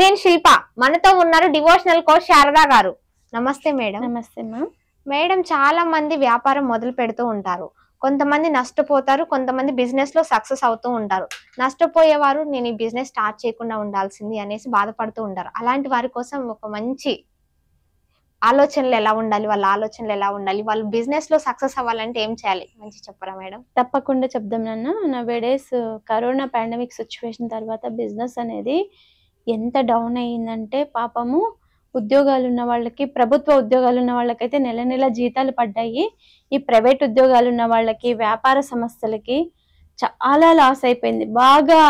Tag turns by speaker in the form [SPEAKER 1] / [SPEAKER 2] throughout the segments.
[SPEAKER 1] నేను శిల్ప. మనతో ఉన్నారు డివోషనల్ కోచ్ శారదా గారు. నమస్తే మేడం.
[SPEAKER 2] నమస్తే మా.
[SPEAKER 1] మేడం, చాలా మంది వ్యాపారం మొదలు పెడుతూ ఉంటారు. కొంతమంది నష్టపోతారు, కొంతమంది బిజినెస్ లో సక్సెస్ అవుతూ ఉంటారు. నష్టపోయేవారు నేను ఈ బిజినెస్ స్టార్ట్ చేయకుండా ఉండాల్సింది అనేసి బాధపడుతూ ఉంటారు. అలాంటి వారి కోసం ఒక మంచి ఆలోచనలు ఎలా ఉండాలి, వాళ్ళ ఆలోచనలు ఎలా ఉండాలి, వాళ్ళు బిజినెస్ లో సక్సెస్ అవ్వాలంటే ఏం చేయాలి, మంచి చెప్పరా మేడం?
[SPEAKER 2] తప్పకుండా చెప్దాం నాన్న. నవేడేస్ కరోనా పాండమిక్ సిచ్యువేషన్ తర్వాత బిజినెస్ అనేది ఎంత డౌన్ అయ్యిందంటే పాపము ఉద్యోగాలు ఉన్న వాళ్ళకి, ప్రభుత్వ ఉద్యోగాలు ఉన్న వాళ్ళకైతే నెల నెల జీతాలు పడ్డాయి. ఈ ప్రైవేట్ ఉద్యోగాలు ఉన్న వాళ్ళకి, వ్యాపార సంస్థలకి చాలా లాస్ అయిపోయింది. బాగా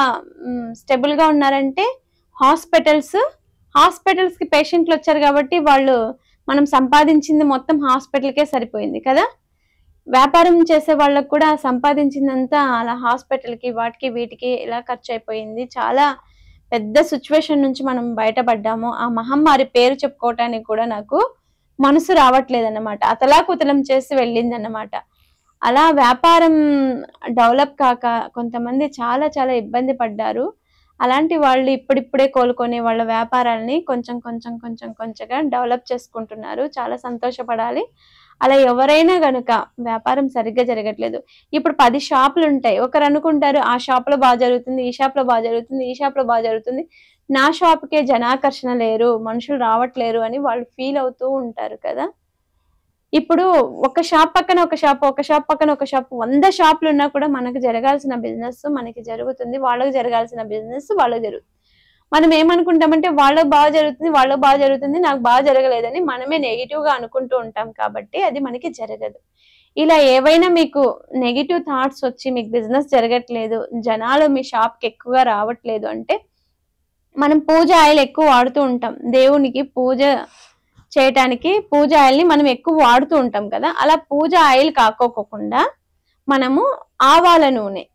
[SPEAKER 2] స్టెబుల్ గా ఉన్నారంటే హాస్పిటల్స్ కి పేషెంట్లు వచ్చారు కాబట్టి వాళ్ళు మనం సంపాదించింది మొత్తం హాస్పిటల్కే సరిపోయింది కదా. వ్యాపారం చేసే వాళ్ళకు కూడా సంపాదించిందంతా అలా హాస్పిటల్కి వాటికి వీటికి ఇలా ఖర్చు అయిపోయింది. చాలా పెద్ద సిచ్యువేషన్ నుంచి మనం బయటపడ్డాము. ఆ మహమ్మారి పేరు చెప్పుకోవటానికి కూడా నాకు మనసు రావట్లేదన్నమాట. అతలాకుతలం చేసి వెళ్ళింది అన్నమాట. అలా వ్యాపారం డెవలప్ కాక కొంతమంది చాలా చాలా ఇబ్బంది పడ్డారు. అలాంటి వాళ్ళు ఇప్పుడిప్పుడే కోలుకొని వాళ్ళ వ్యాపారాలని కొంచెంగా డెవలప్ చేసుకుంటున్నారు. చాలా సంతోషపడాలి. అలా ఎవరైనా గనుక వ్యాపారం సరిగ్గా జరగట్లేదు, ఇప్పుడు 10 షాపులు ఉంటాయి. ఒకరు అనుకుంటారు ఆ షాప్ లో బాగా జరుగుతుంది, ఈ షాప్ లో బాగా జరుగుతుంది, ఈ షాప్ లో బాగా జరుగుతుంది, నా షాప్కే జనాకర్షణ లేరు, మనుషులు రావట్లేరు అని వాళ్ళు ఫీల్ అవుతూ ఉంటారు కదా. ఇప్పుడు ఒక షాప్ పక్కన ఒక షాప్, ఒక షాప్ పక్కన ఒక షాప్, 100 షాపులు ఉన్నా కూడా మనకు జరగాల్సిన బిజినెస్ మనకి జరుగుతుంది, వాళ్ళకి జరగాల్సిన బిజినెస్ వాళ్ళకి జరుగుతుంది. మనం ఏమనుకుంటామంటే వాళ్ళకి బాగా జరుగుతుంది, నాకు బాగా జరగలేదని మనమే నెగిటివ్ గా అనుకుంటూ ఉంటాం. కాబట్టి అది మనకి జరగదు. ఇలా ఏవైనా మీకు నెగిటివ్ థాట్స్ వచ్చి మీకు బిజినెస్ జరగట్లేదు, జనాలు మీ షాప్ కి ఎక్కువగా రావట్లేదు అంటే మనం పూజ ఆయిల్ ఎక్కువ వాడుతూ ఉంటాం. దేవునికి పూజ చేయటానికి పూజ ఆయిల్ని మనం ఎక్కువ వాడుతూ ఉంటాం కదా. అలా పూజ ఆయిల్ కాకోకుండా మనము ఆవాల నూనె,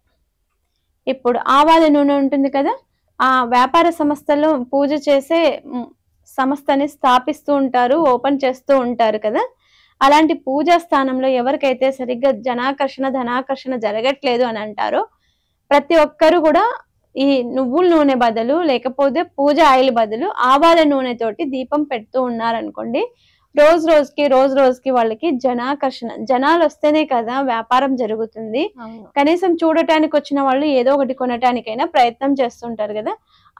[SPEAKER 2] ఇప్పుడు ఆవాల నూనె ఉంటుంది కదా, ఆ వ్యాపార సంస్థలో పూజ చేసే సంస్థని స్థాపిస్తూ ఉంటారు, ఓపెన్ చేస్తూ ఉంటారు కదా. అలాంటి పూజా స్థానంలో ఎవరికైతే సరిగ్గా ధనాకర్షణ జరగట్లేదు అని అంటారో ప్రతి ఒక్కరు కూడా ఈ నువ్వుల నూనె బదులు లేకపోతే పూజ ఆయిల్ బదులు ఆవాల నూనెతోటి దీపం పెడుతూ ఉన్నారనుకోండి, రోజు రోజుకి వాళ్ళకి జనాలు వస్తేనే కదా వ్యాపారం జరుగుతుంది. కనీసం చూడటానికి వచ్చిన వాళ్ళు ఏదో ఒకటి కొనటానికైనా ప్రయత్నం చేస్తుంటారు కదా.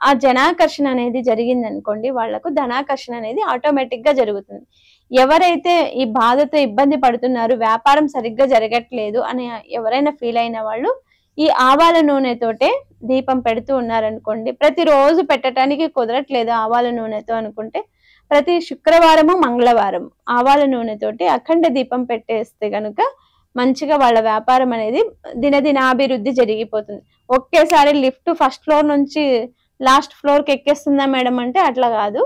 [SPEAKER 2] ఆ జనాకర్షణ అనేది జరిగింది అనుకోండి, వాళ్లకు ధనాకర్షణ అనేది ఆటోమేటిక్ గా జరుగుతుంది. ఎవరైతే ఈ బాధతో ఇబ్బంది పడుతున్నారు, వ్యాపారం సరిగ్గా జరగట్లేదు అని ఎవరైనా ఫీల్ అయిన వాళ్ళు ఈ ఆవాల నూనెతోటే దీపం పెడుతూ ఉన్నారనుకోండి, ప్రతిరోజు పెట్టడానికి కుదరట్లేదు ఆవాల నూనెతో అనుకుంటే ప్రతి శుక్రవారము మంగళవారం ఆవాల నూనెతోటి అఖండ దీపం పెట్టేస్తే గనుక మంచిగా వాళ్ళ వ్యాపారం అనేది దినదినాభివృద్ధి జరిగిపోతుంది. ఒకేసారి లిఫ్ట్ ఫస్ట్ ఫ్లోర్ నుంచి లాస్ట్ ఫ్లోర్ కి ఎక్కేస్తుందా మేడం అంటే అట్లా కాదు.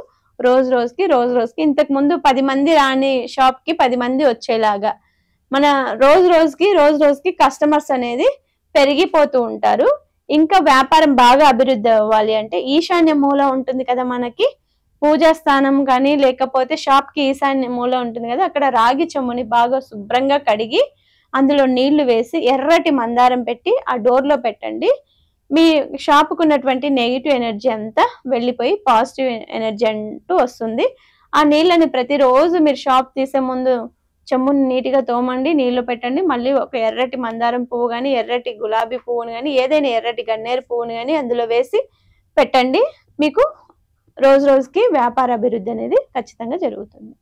[SPEAKER 2] రోజు రోజుకి ఇంతకు ముందు 10 మంది రాని షాప్ కి 10 మంది వచ్చేలాగా మన రోజు రోజుకి కస్టమర్స్ అనేది పెరిగిపోతూ ఉంటారు. ఇంకా వ్యాపారం బాగా అభివృద్ధి అవ్వాలి అంటే ఈశాన్య మూల ఉంటుంది కదా మనకి పూజా స్థానం కానీ, లేకపోతే షాప్ కి ఈశాన్య మూల ఉంటుంది కదా, అక్కడ రాగి చెమ్ముని బాగా శుభ్రంగా కడిగి అందులో నీళ్లు వేసి ఎర్రటి మందారం పెట్టి ఆ డోర్ లో పెట్టండి. మీ షాపుకు ఉన్నటువంటి నెగిటివ్ ఎనర్జీ అంతా వెళ్ళిపోయి పాజిటివ్ ఎనర్జీ అంటూ వస్తుంది. ఆ నీళ్ళని ప్రతిరోజు మీరు షాప్ తీసే ముందు చెమ్ముని నీటిగా తోమండి, నీళ్లు పెట్టండి. మళ్ళీ ఒక ఎర్రటి మందారం పువ్వు కానీ, ఎర్రటి గులాబీ పువ్వుని కానీ, ఏదైనా ఎర్రటి గన్నేరు పువ్వుని కానీ అందులో వేసి పెట్టండి. మీకు రోజుకి వ్యాపార అభివృద్ధి అనేది ఖచ్చితంగా జరుగుతుంది.